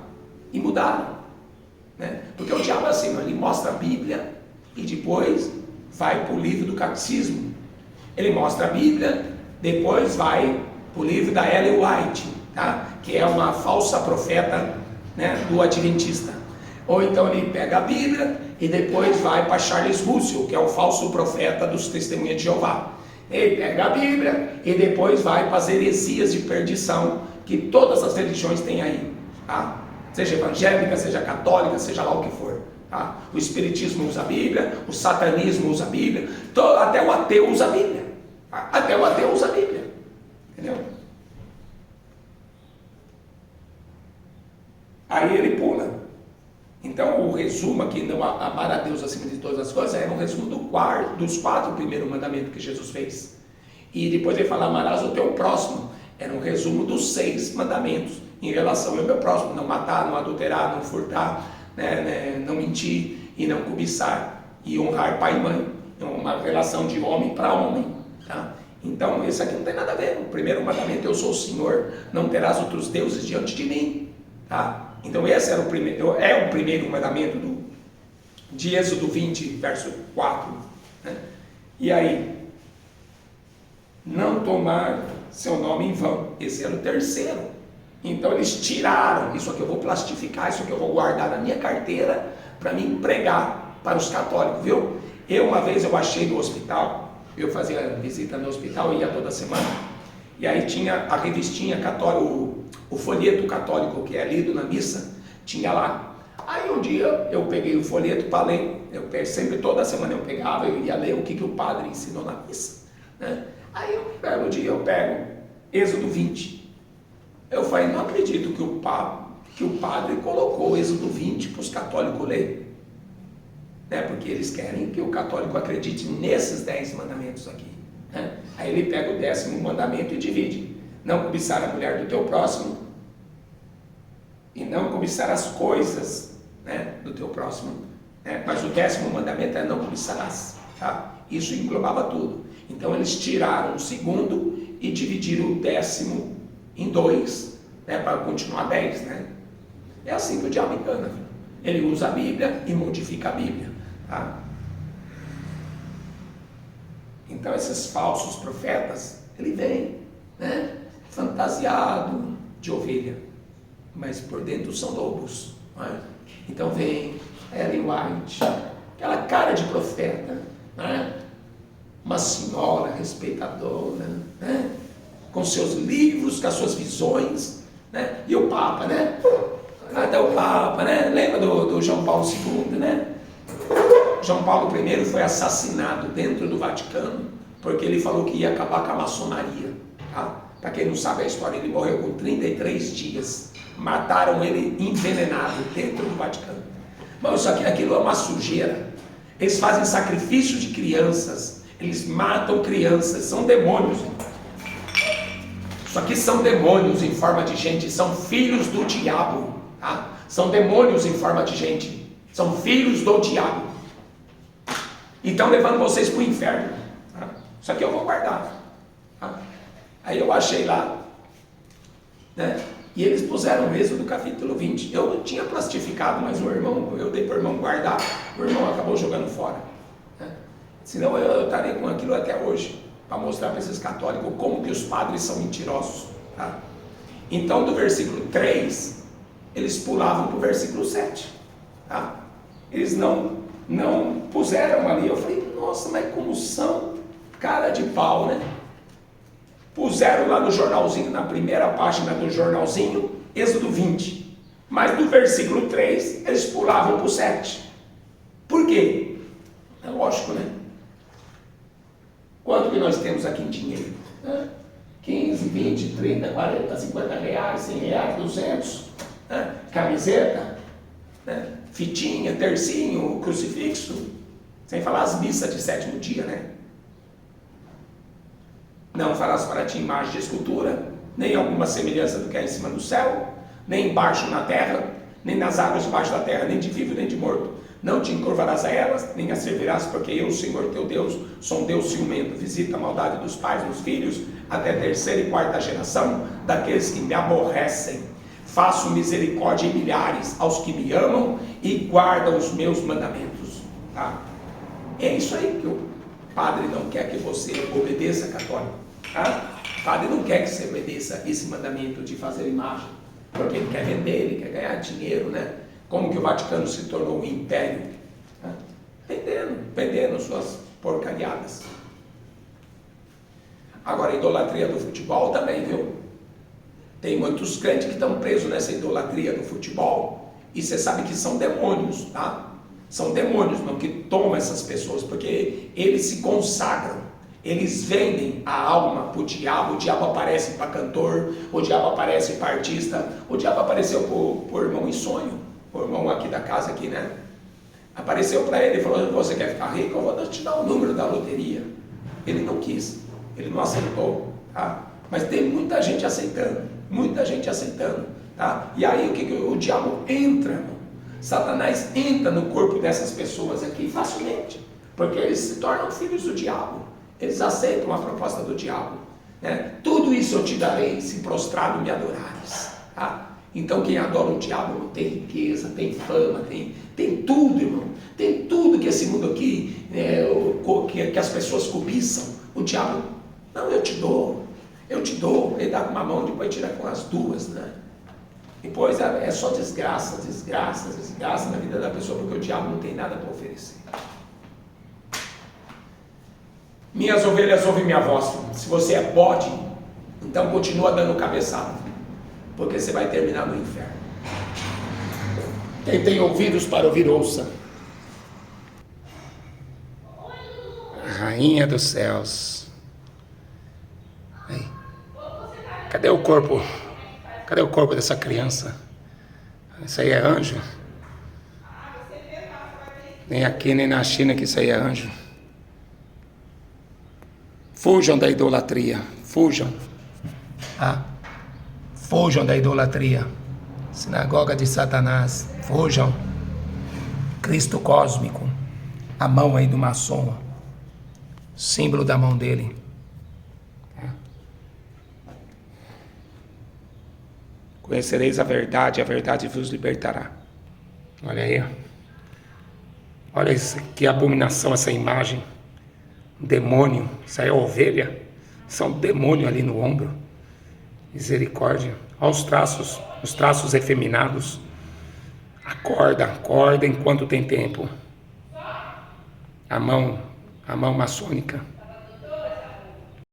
e mudaram, né? Porque o diabo é assim, ele mostra a Bíblia e depois vai para o livro do catecismo. Ele mostra a Bíblia, depois vai para o livro da Ellen White, tá? Que é uma falsa profeta, né, do adventista. Ou então ele pega a Bíblia e depois vai para Charles Russell, que é o falso profeta dos Testemunhas de Jeová. Ele pega a Bíblia e depois vai para as heresias de perdição que todas as religiões têm aí, tá? Seja evangélica, seja católica, seja lá o que for, tá? O espiritismo usa a Bíblia, o satanismo usa a Bíblia, até o ateu usa a Bíblia, tá? Até o ateu usa a Bíblia, entendeu? Aí ele pula. Então o resumo aqui, não amar a Deus acima de todas as coisas, é um resumo dos 4 primeiros mandamentos que Jesus fez. E depois ele fala, amarás o teu próximo. Era um resumo dos 6 mandamentos em relação ao meu próximo: não matar, não adulterar, não furtar, né, não mentir e não cobiçar, e honrar pai e mãe. É uma relação de homem para homem, tá? Então esse aqui não tem nada a ver. O primeiro mandamento: eu sou o Senhor, não terás outros deuses diante de mim, tá? Então esse era o primeiro mandamento de Êxodo 20, verso 4, né? E aí, não tomar seu nome em vão. Esse era o terceiro. Então eles tiraram. Isso aqui eu vou plastificar, isso aqui eu vou guardar na minha carteira para me pregar para os católicos, viu? Uma vez eu achei no hospital, eu fazia visita no hospital, ia toda semana, e aí tinha a revistinha católica, o folheto católico que é lido na missa, tinha lá. Aí um dia eu peguei o folheto para ler, sempre toda semana eu pegava, eu ia ler o que o padre ensinou na missa, né? Aí um belo dia eu pego Êxodo 20. Eu falei, não acredito que o padre colocou Êxodo 20 para os católicos ler, né? Porque eles querem que o católico acredite nesses 10 mandamentos aqui, né? Aí ele pega o 10º mandamento e divide: não cobiçar a mulher do teu próximo e não cobiçar as coisas, né, do teu próximo, né? Mas o 10º mandamento é não cobiçarás, tá? Isso englobava tudo. Então eles tiraram o 2º e dividiram o 10º em 2, né, para continuar 10, né? É assim que o diabo engana. Ele usa a Bíblia e modifica a Bíblia, tá? Então esses falsos profetas, ele vem, né, fantasiado de ovelha, mas por dentro são lobos, não é? Então vem Ellen White, aquela cara de profeta, né? Uma senhora respeitadora, né? Com seus livros, com as suas visões, né? E o Papa, né? Até o Papa, né? Lembra do João Paulo II, né? João Paulo I foi assassinado dentro do Vaticano porque ele falou que ia acabar com a maçonaria, tá? Para quem não sabe a história, ele morreu com 33 dias. Mataram ele envenenado dentro do Vaticano. Mas aquilo é uma sujeira. Eles fazem sacrifício de crianças, eles matam crianças, são demônios. Isso aqui são demônios em forma de gente, são filhos do diabo, tá? São demônios em forma de gente, são filhos do diabo. E estão levando vocês para o inferno, tá? Isso aqui eu vou guardar, tá? Aí eu achei lá, né? E eles puseram mesmo no capítulo 20. Eu não tinha plastificado, mas eu dei para o irmão guardar, o irmão acabou jogando fora, né? Senão eu estaria com aquilo até hoje, para mostrar para esses católicos como que os padres são mentirosos, tá? Então do versículo 3, eles pulavam para o versículo 7, tá? Eles não puseram ali. Eu falei, nossa, mas como são cara de pau, né? Puseram lá no jornalzinho, na primeira página do jornalzinho, Êxodo 20. Mas do versículo 3, eles pulavam para o 7. Por quê? É lógico, né? Quanto que nós temos aqui em dinheiro? 15, 20, 30, 40, 50 reais, 100 reais, 200. Camiseta, né? Fitinha, tercinho, crucifixo. Sem falar as missas de 7º dia, né? Não farás para ti imagem de escultura, nem alguma semelhança do que há em cima do céu, nem embaixo na terra, nem nas águas debaixo da terra, nem de vivo, nem de morto. Não te encurvarás a elas, nem as servirás, porque eu, Senhor teu Deus, sou um Deus ciumento. Visita a maldade dos pais nos filhos, até a terceira e quarta geração daqueles que me aborrecem. Faço misericórdia em milhares aos que me amam e guardam os meus mandamentos. Tá? É isso aí que o padre não quer que você obedeça, católico. Tá? O padre não quer que você obedeça esse mandamento de fazer imagem, porque ele quer vender, ele quer ganhar dinheiro, né? Como que o Vaticano se tornou um império? Tá? Vendendo suas porcariadas. Agora, a idolatria do futebol também, viu? Tem muitos crentes que estão presos nessa idolatria do futebol, e você sabe que são demônios, tá? São demônios, não, que tomam essas pessoas, porque eles se consagram, eles vendem a alma para o diabo aparece para cantor, o diabo aparece para artista, o diabo apareceu para o irmão em sonho, o irmão aqui da casa, aqui, né? Apareceu para ele e falou: você quer ficar rico? Eu vou te dar o número da loteria. Ele não quis, ele não aceitou, tá? Mas tem muita gente aceitando, tá? E aí o diabo entra, irmão. Satanás entra no corpo dessas pessoas aqui facilmente, porque eles se tornam filhos do diabo, eles aceitam a proposta do diabo, né? Tudo isso eu te darei se prostrado me adorares, tá? Então quem adora o diabo não tem riqueza, tem fama, tem tudo, irmão, tem tudo que esse mundo aqui, que as pessoas cobiçam. O diabo, não, eu te dou, ele dá com uma mão, depois tira com as duas, né? Depois é só desgraça na vida da pessoa, porque o diabo não tem nada para oferecer. Minhas ovelhas ouvem minha voz. Se você é bode, então continua dando cabeçada, porque você vai terminar no inferno. Quem tem ouvidos para ouvir, ouça. Rainha dos céus. Aí. Cadê o corpo? Cadê o corpo dessa criança? Isso aí é anjo? Nem aqui, nem na China que isso aí é anjo. Fujam da idolatria. Fujam. Fujam da idolatria. Sinagoga de Satanás. Fujam. Cristo cósmico. A mão aí do maçom. Símbolo da mão dele. Conhecereis a verdade vos libertará. Olha aí. Olha isso, que abominação essa imagem. Demônio, isso aí é ovelha. São demônio ali no ombro. Misericórdia. Olha os traços efeminados. Acorda enquanto tem tempo. A mão maçônica.